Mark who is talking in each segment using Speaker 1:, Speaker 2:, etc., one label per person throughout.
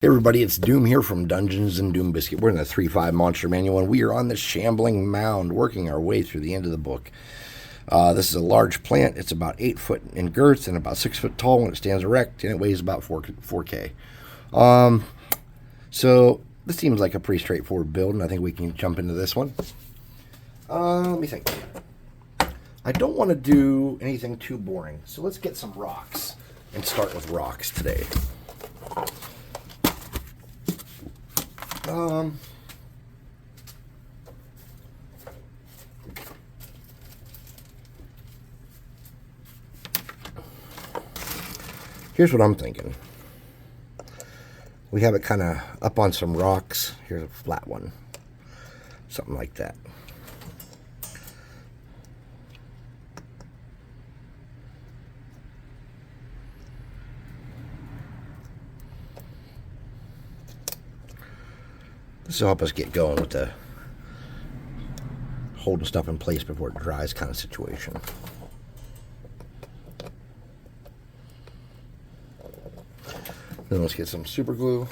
Speaker 1: Hey everybody, it's Doom here from Dungeons and Doom Biscuit. We're in the 3.5 Monster Manual, and we are on the Shambling Mound, working our way through the end of the book. This is a large plant. It's about 8 foot in girth and about 6 foot tall when it stands erect, and it weighs about 4K. So this seems like a pretty straightforward build, and I think we can jump into this one. Let me think. I don't want to do anything too boring, so let's get some rocks and start with rocks today. Here's what I'm thinking. We have it kind of up on some rocks. Here's a flat one. Something like that. This will help us get going with the holding stuff in place before it dries kind of situation. Then let's get some super glue.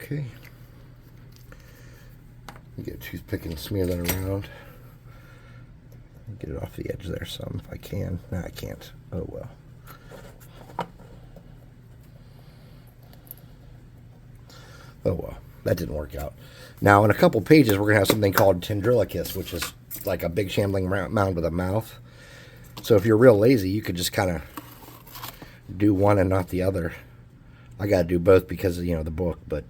Speaker 1: Okay. You get a toothpick and smear that around. Get it off the edge there some if I can. No, I can't. Oh well. Oh well. That didn't work out. Now in a couple pages we're going to have something called Tendrilicus, which is like a big shambling mound with a mouth. So if you're real lazy, you could just kind of do one and not the other. I got to do both because of, the book, but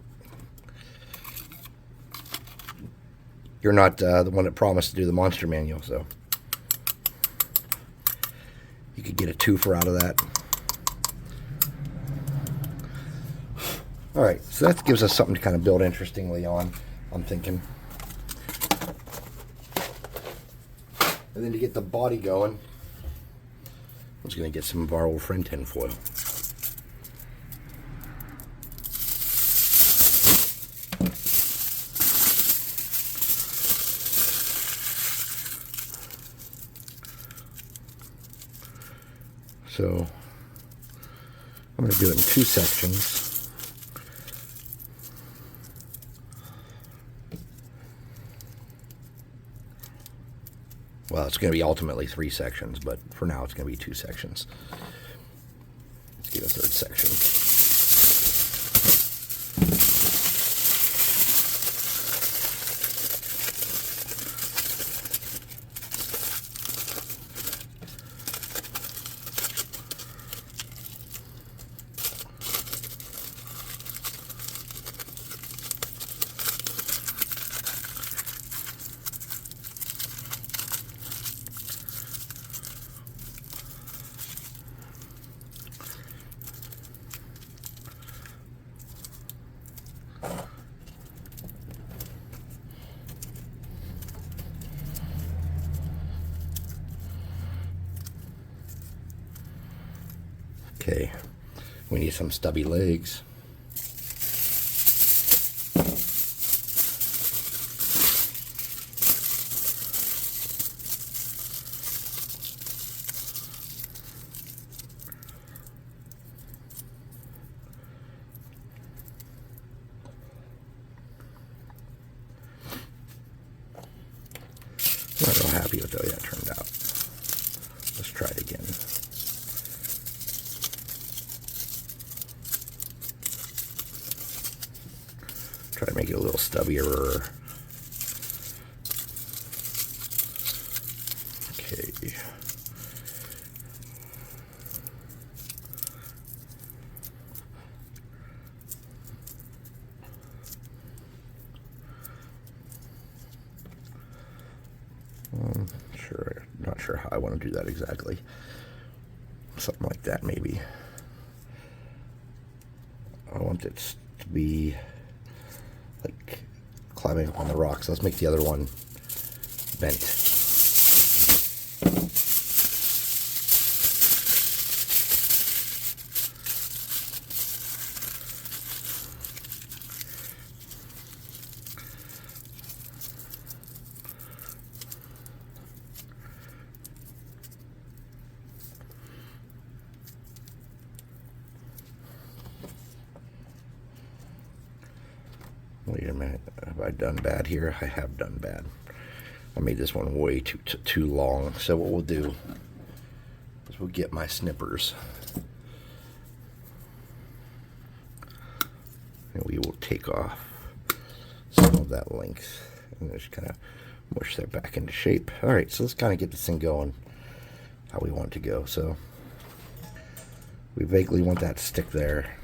Speaker 1: you're not the one that promised to do the monster manual, so you could get a twofer out of that. All right, so that gives us something to kind of build interestingly on, I'm thinking. And then to get the body going, I was going to get some of our old friend tinfoil. So I'm going to do it in 2 sections. Well, it's going to be ultimately 3 sections, but for now it's going to be 2 sections. Let's get a 3rd section. Okay, we need some stubby legs. I'm not real happy with the way that turned out. Let's try it again. Try to make it a little stubbier. Okay. Not sure how I want to do that exactly. Something like that, maybe. I want it to be like climbing up on the rocks. Let's make the other one bent. Wait a minute. Have I done bad here? I have done bad. I made this one way too long. So what we'll do is we'll get my snippers. And we will take off some of that length and just kind of mush that back into shape. All right, so let's kind of get this thing going how we want it to go. So we vaguely want that to stick there.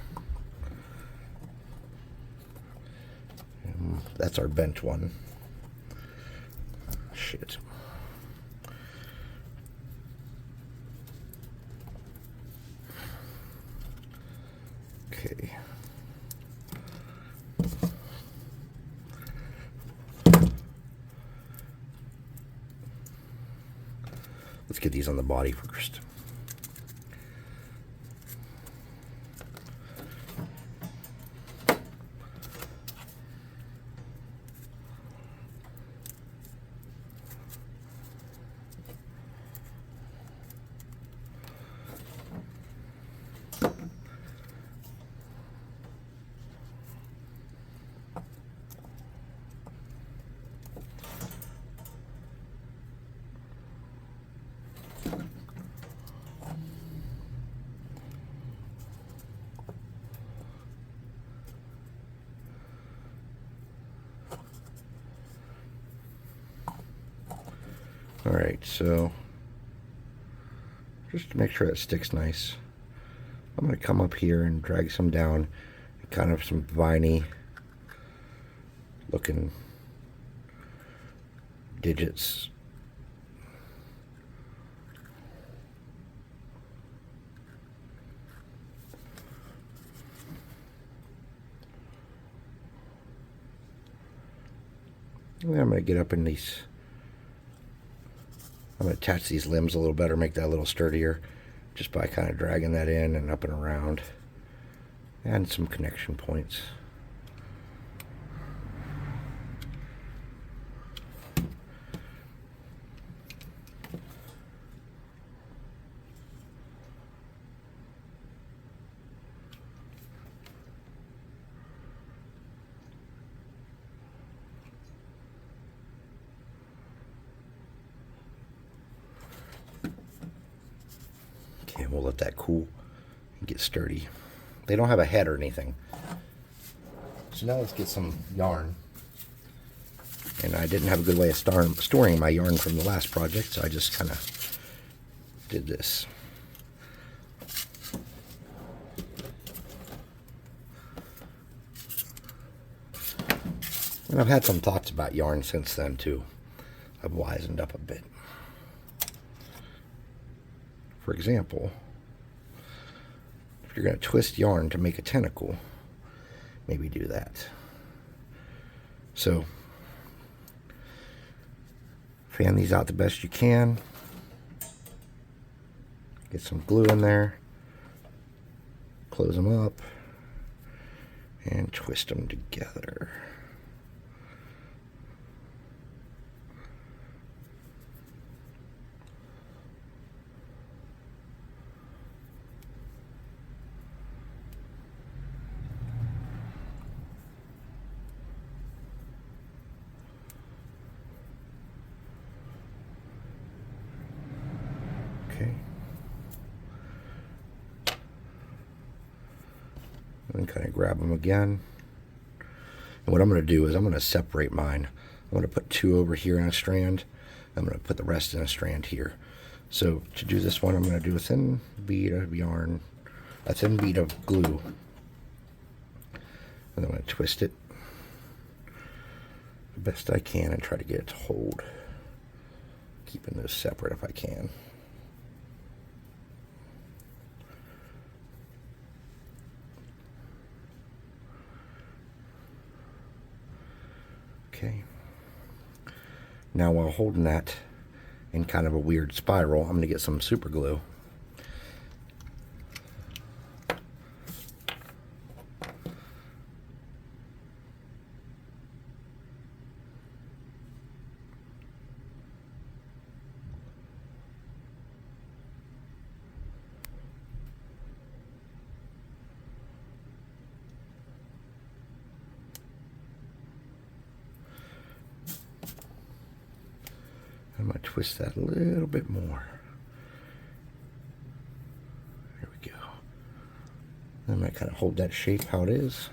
Speaker 1: And that's our bent one. Shit. Okay. Let's get these on the body first. All right, so just to make sure that sticks nice, I'm going to come up here and drag some down, kind of some viney looking digits. And then I'm going to get up in these. I'm going to attach these limbs a little better, make that a little sturdier, just by kind of dragging that in and up and around, and some connection points. And we'll let that cool and get sturdy. They don't have a head or anything. So now let's get some yarn. And I didn't have a good way of storing my yarn from the last project, so I just kind of did this. And I've had some thoughts about yarn since then too. I've wisened up a bit. For example, if you're going to twist yarn to make a tentacle, maybe do that. So, fan these out the best you can. Get some glue in there. Close them up. And twist them together. Okay. And kind of grab them again. And what I'm going to do is I'm going to separate mine. I'm going to put two over here in a strand. I'm going to put the rest in a strand here. So to do this one, I'm going to do a thin bead of yarn, a thin bead of glue. And I'm going to twist it the best I can and try to get it to hold. Keeping those separate if I can. Okay. Now while holding that in kind of a weird spiral, I'm going to get some super glue. twist that a little bit more. There we go. I'm going to kind of hold that shape how it is.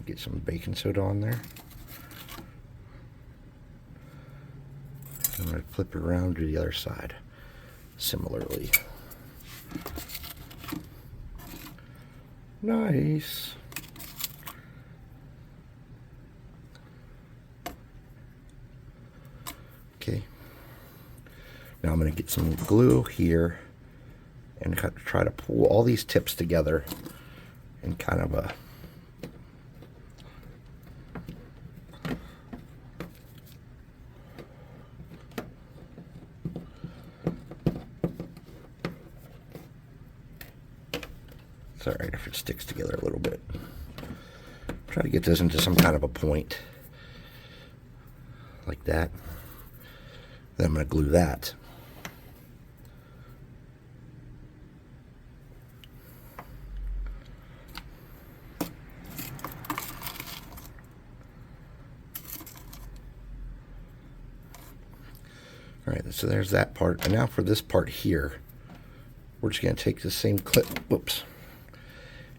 Speaker 1: Get some baking soda on there. I'm going to flip it around to the other side similarly. Nice. Okay. Now I'm going to get some glue here and try to pull all these tips together in kind of a it's all right if it sticks together a little bit. Try to get this into some kind of a point like that. Then I'm going to glue that. All right, so there's that part. And now for this part here, we're just going to take the same clip, whoops,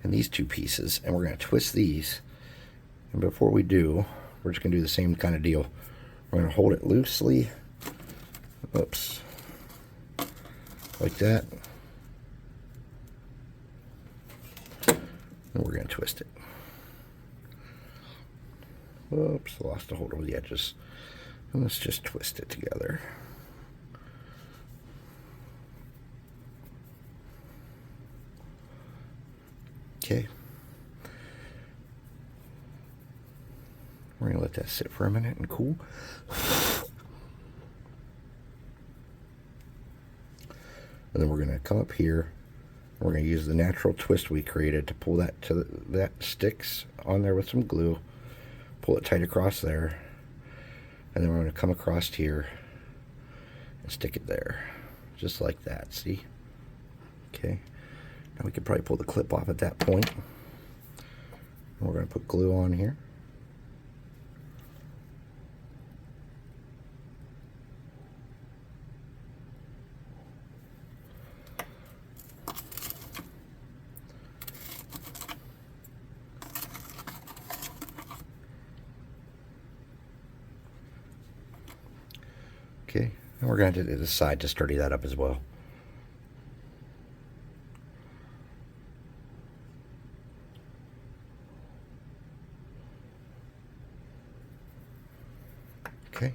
Speaker 1: and these two pieces, and we're going to twist these. And before we do, we're just going to do the same kind of deal. We're going to hold it loosely, whoops, like that. And we're going to twist it. Whoops, lost a hold over the edges. And let's just twist it together. Okay. We're going to let that sit for a minute and cool. And then we're going to come up here. We're going to use the natural twist we created to pull that to that sticks on there with some glue. Pull it tight across there. And then we're going to come across here and stick it there. Just like that, see? Okay. Now we could probably pull the clip off at that point. And we're going to put glue on here. Okay, and we're going to do the side to sturdy that up as well. Okay.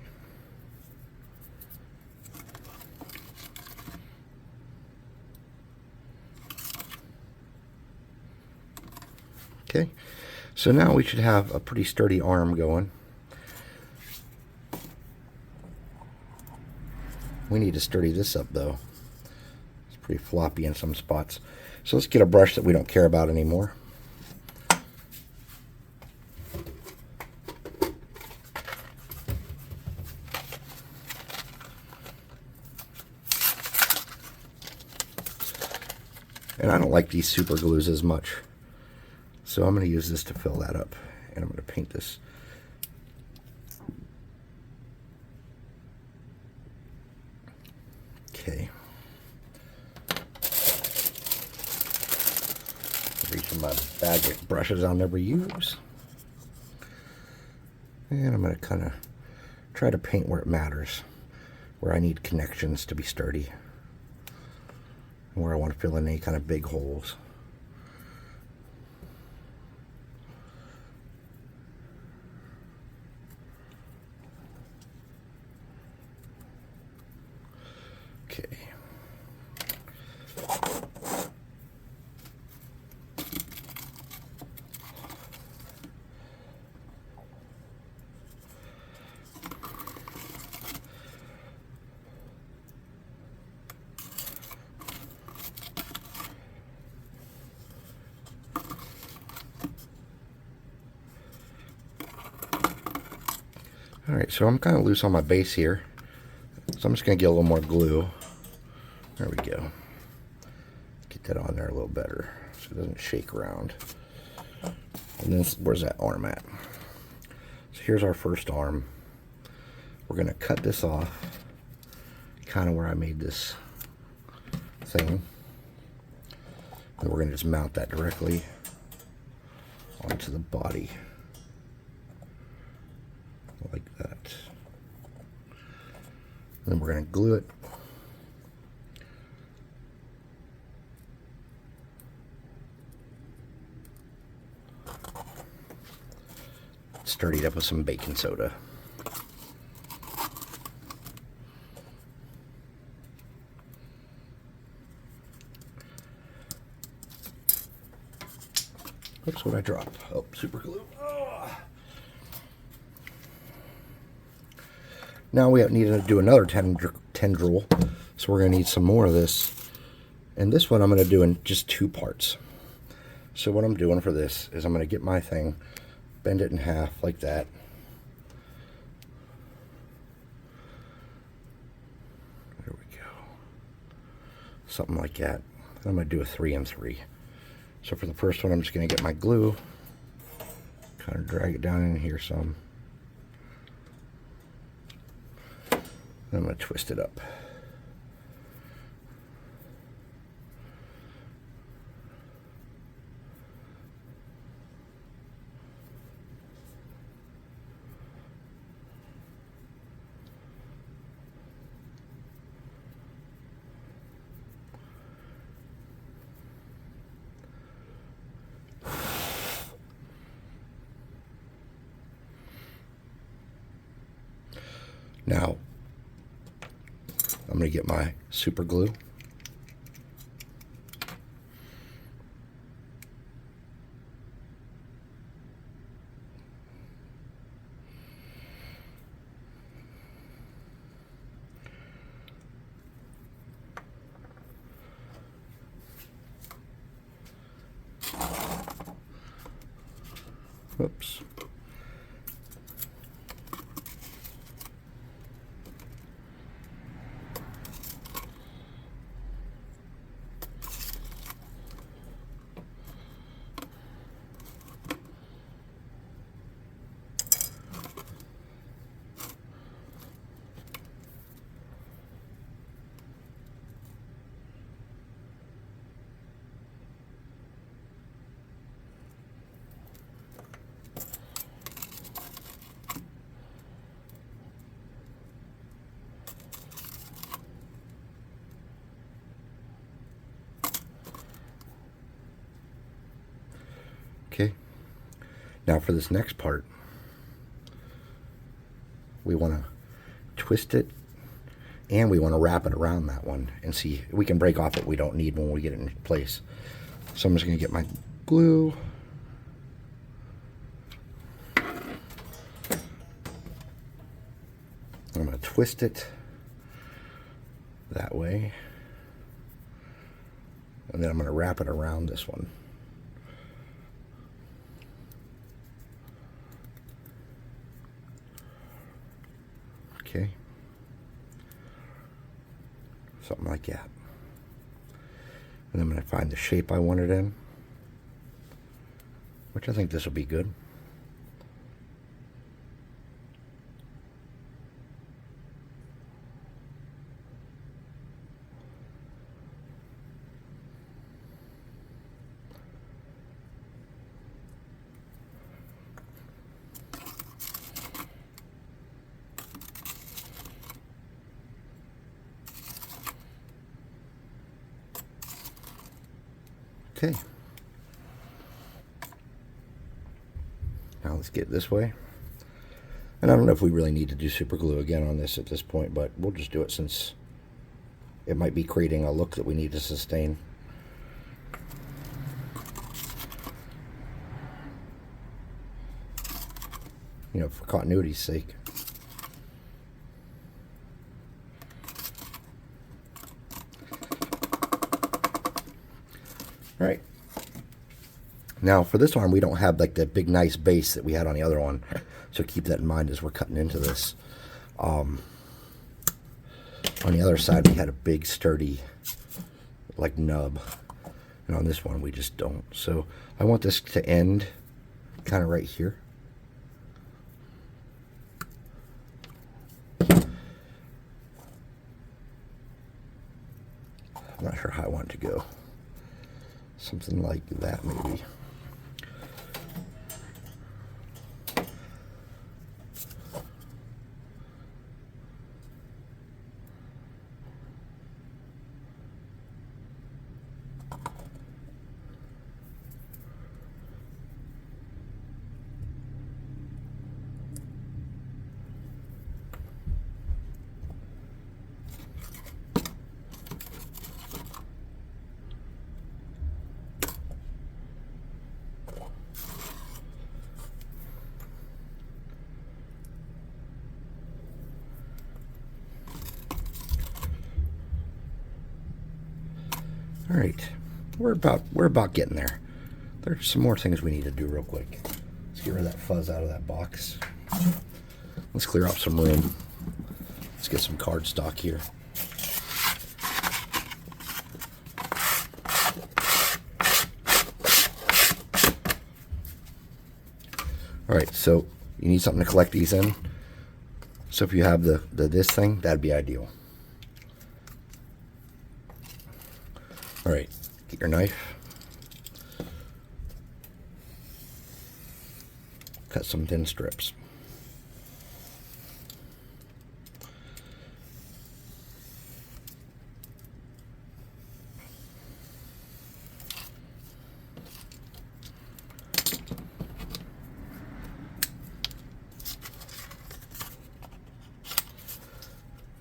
Speaker 1: Okay, so now we should have a pretty sturdy arm going. We need to sturdy this up though. It's pretty floppy in some spots. So let's get a brush that we don't care about anymore. And I don't like these super glues as much. So I'm going to use this to fill that up. And I'm going to paint this. Okay. Reach in my bag of brushes I'll never use. And I'm going to kind of try to paint where it matters. Where I need connections to be sturdy. Where I want to fill in any kind of big holes. Okay. Alright, so I'm kind of loose on my base here. So I'm just going to get a little more glue. There we go. Get that on there a little better so it doesn't shake around. And then where's that arm at? So here's our first arm. we're going to cut this off, kind of where I made this thing. And we're going to just mount that directly onto the body, like that. And then we're going to glue it. Sturdy it up with some baking soda. Oops, what I dropped? Oh, super glue. Oh. Now we need to do another tendril, so we're going to need some more of this. And this one I'm going to do in just 2 parts. So what I'm doing for this is I'm going to get my thing, bend it in half like that. There we go. Something like that. I'm going to do a 3 and 3. So for the first one, I'm just going to get my glue, kind of drag it down in here some. Then I'm going to twist it up. Now, I'm going to get my super glue. Oops. Okay, now for this next part, we want to twist it and we want to wrap it around that one and see, we can break off what we don't need when we get it in place. So I'm just going to get my glue. I'm going to twist it that way, and then I'm going to wrap it around this one. Okay, something like that. And I'm going to find the shape I want it in, which I think this will be good. Okay, now let's get it this way. And I don't know if we really need to do super glue again on this at this point, but we'll just do it since it might be creating a look that we need to sustain. You know, for continuity's sake. All right. Now for this arm, we don't have like that big nice base that we had on the other one, so keep that in mind as we're cutting into this. On the other side, we had a big sturdy like nub, and on this one we just don't. So I want this to end kind of right here. I'm not sure how I want it to go. Something like that, maybe. All right, we're about getting there. There's some more things we need to do real quick. Let's get rid of that fuzz out of that box. Let's clear up some room. Let's get some cardstock here. All right, so you need something to collect these in. So if you have the this thing, that'd be ideal. All right, get your knife. Cut some thin strips.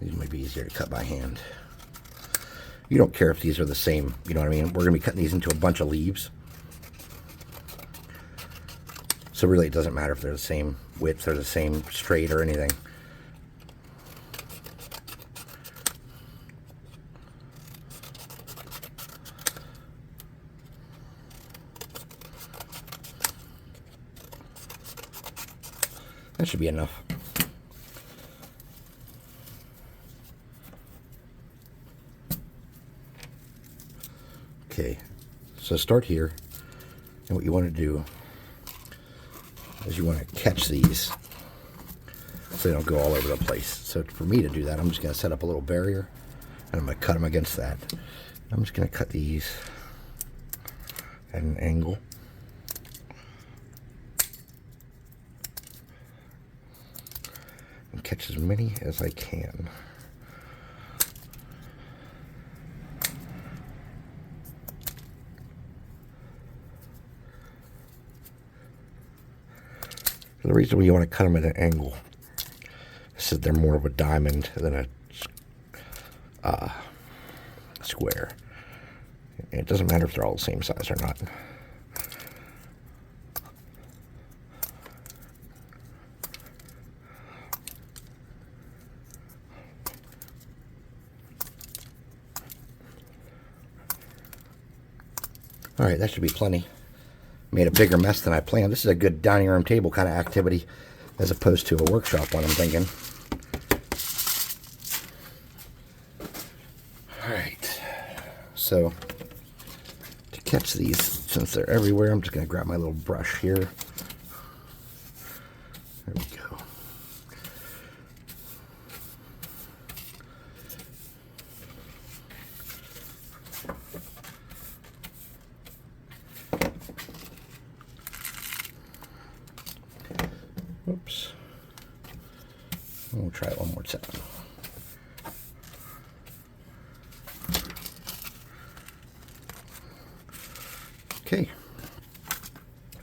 Speaker 1: These might be easier to cut by hand. You don't care if these are the same, you know what I mean? We're going to be cutting these into a bunch of leaves. So really it doesn't matter if they're the same width or the same straight or anything. That should be enough. Okay, so start here, and what you want to do is you want to catch these so they don't go all over the place. So for me to do that, I'm just going to set up a little barrier, and I'm going to cut them against that. I'm just going to cut these at an angle. And catch as many as I can. The reason you want to cut them at an angle is that they're more of a diamond than a square. It doesn't matter if they're all the same size or not. All right, that should be plenty. Made a bigger mess than I planned. This is a good dining room table kind of activity as opposed to a workshop one, I'm thinking. All right. So to catch these, since they're everywhere, I'm just going to grab my little brush here. There we go. Oops. We'll try it one more time. Okay.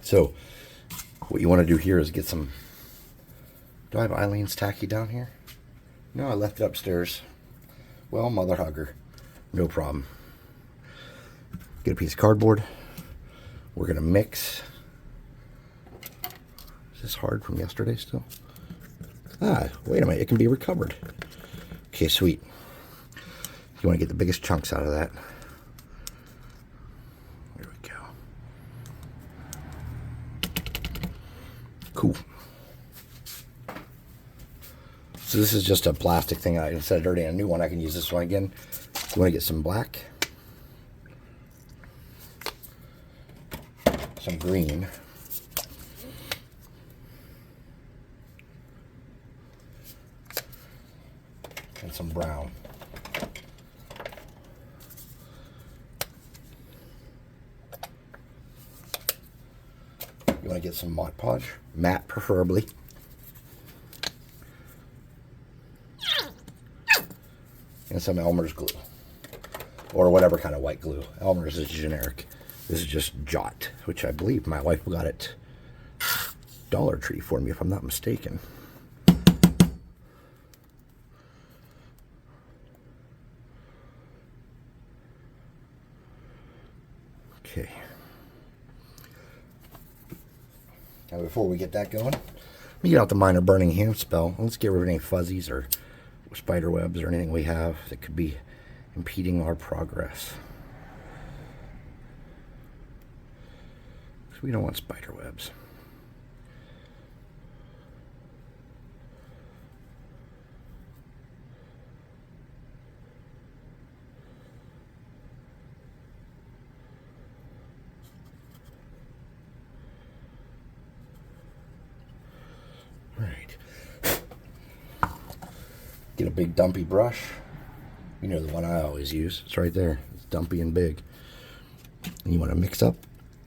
Speaker 1: So what you want to do here is get some... Do I have Eileen's tacky down here? No, I left it upstairs. Well, mother hugger. No problem. Get a piece of cardboard. We're going to mix... Is this hard from yesterday still? Ah, wait a minute. It can be recovered. Okay, sweet. You want to get the biggest chunks out of that. There we go. Cool. So this is just a plastic thing. Instead of dirtying a new one, I can use this one again. You want to get some black. Some green. And some brown. going to get some Mod Podge, matte preferably. And some Elmer's glue. Or whatever kind of white glue. Elmer's is generic. This is just Jot, which I believe my wife got at Dollar Tree for me, if I'm not mistaken. Okay. Now before we get that going, let me get out the minor burning hand spell. Let's get rid of any fuzzies or spider webs or anything we have that could be impeding our progress. So we don't want spider webs. Right. Get a big dumpy brush. You know the one I always use. It's right there. It's dumpy and big. And you want to mix up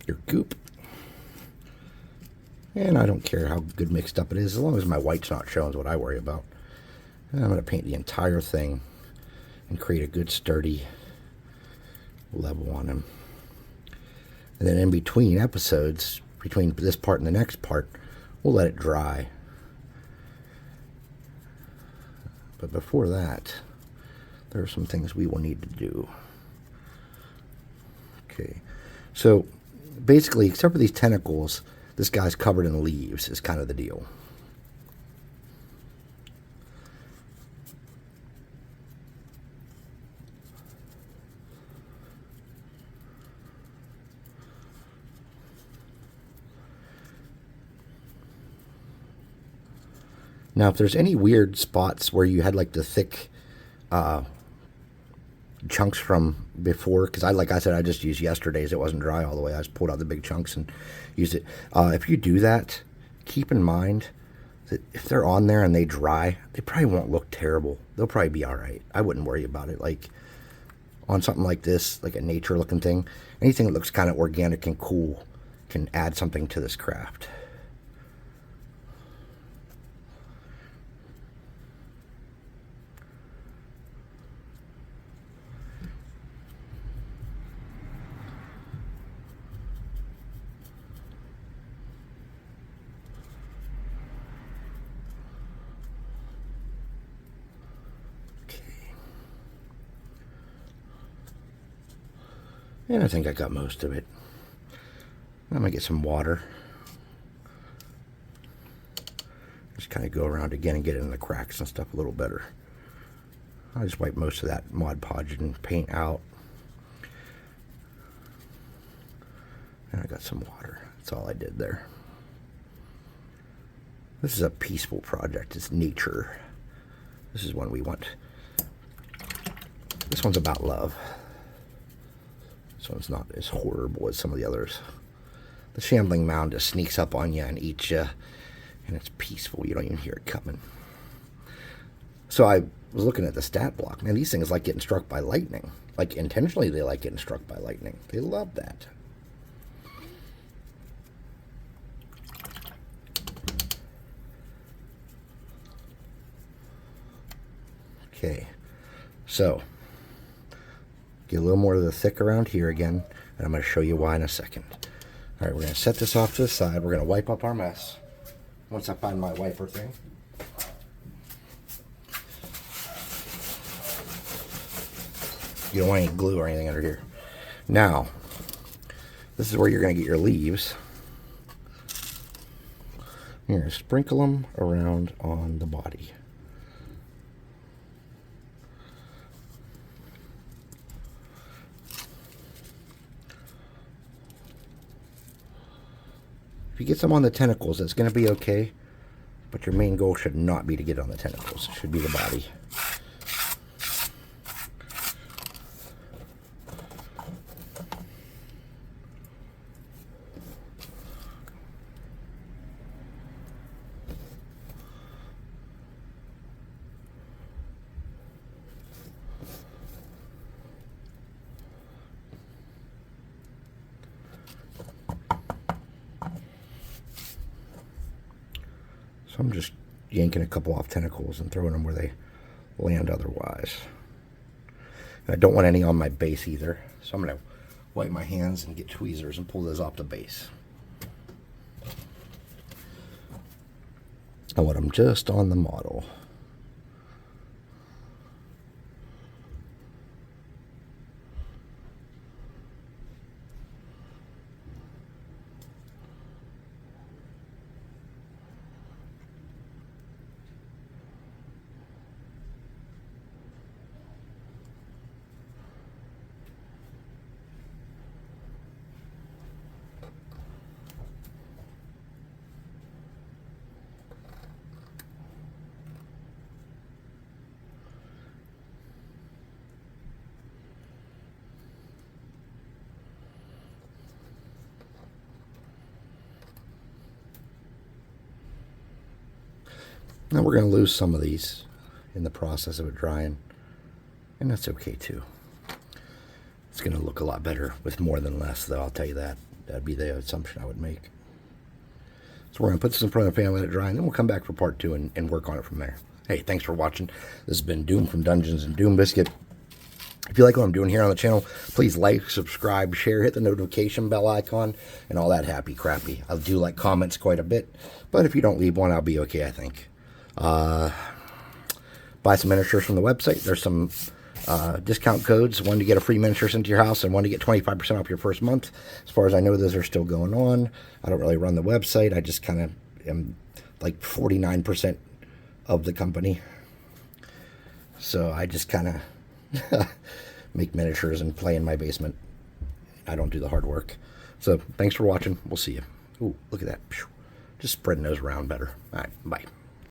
Speaker 1: your goop. And I don't care how good mixed up it is, as long as my white's not showing is what I worry about. And I'm going to paint the entire thing and create a good sturdy level on him. And then in between episodes, between this part and the next part, we'll let it dry. But before that, there are some things we will need to do. Okay, so basically, except for these tentacles, this guy's covered in leaves is kind of the deal. Now, if there's any weird spots where you had like the thick chunks from before, because like I said, I just used yesterday's. It wasn't dry all the way. I just pulled out the big chunks and used it. If you do that, keep in mind that if they're on there and they dry, they probably won't look terrible. They'll probably be all right. I wouldn't worry about it. Like on something like this, like a nature looking thing, anything that looks kind of organic and cool can add something to this craft. And I think I got most of it. I'm going to get some water. Just kind of go around again and get in the cracks and stuff a little better. I just wipe most of that Mod Podge and paint out. And I got some water. That's all I did there. This is a peaceful project. It's nature. This is one we want. This one's about love. This one's not as horrible as some of the others. The Shambling Mound just sneaks up on you and eats you, and it's peaceful. You don't even hear it coming. So I was looking at the stat block. Man, these things like getting struck by lightning. Like intentionally, they like getting struck by lightning. They love that. Okay, so get a little more of the thick around here again, and I'm going to show you why in a second. All right, we're going to set this off to the side. We're going to wipe up our mess. Once I find my wiper thing. You don't want any glue or anything under here. Now, this is where you're going to get your leaves. You're going to sprinkle them around on the body. If you get some on the tentacles, it's going to be okay, but your main goal should not be to get on the tentacles. It should be the body. So I'm just yanking a couple off tentacles and throwing them where they land otherwise. And I don't want any on my base either. So I'm going to wipe my hands and get tweezers and pull those off the base. I want them just on the model. Now we're going to lose some of these in the process of it drying, and that's okay too. It's going to look a lot better with more than less, though, I'll tell you that. That'd be the assumption I would make. So we're going to put this in front of the fan, let it dry, and then we'll come back for part 2 and work on it from there. Hey, thanks for watching. This has been Doom from Dungeons and Doom Biscuit. If you like what I'm doing here on the channel, please like, subscribe, share, hit the notification bell icon, and all that happy crappy. I do like comments quite a bit, but if you don't leave one, I'll be okay, I think. Buy some miniatures from the website. There's some discount codes, one to get a free miniature sent to your house and one to get 25% off your first month. As far as I know, those are still going on. I don't really run the website. I just kind of am like 49% of the company. So I just kind of make miniatures and play in my basement. I don't do the hard work. So thanks for watching. We'll see you. Ooh, look at that. Just spreading those around better. All right, bye.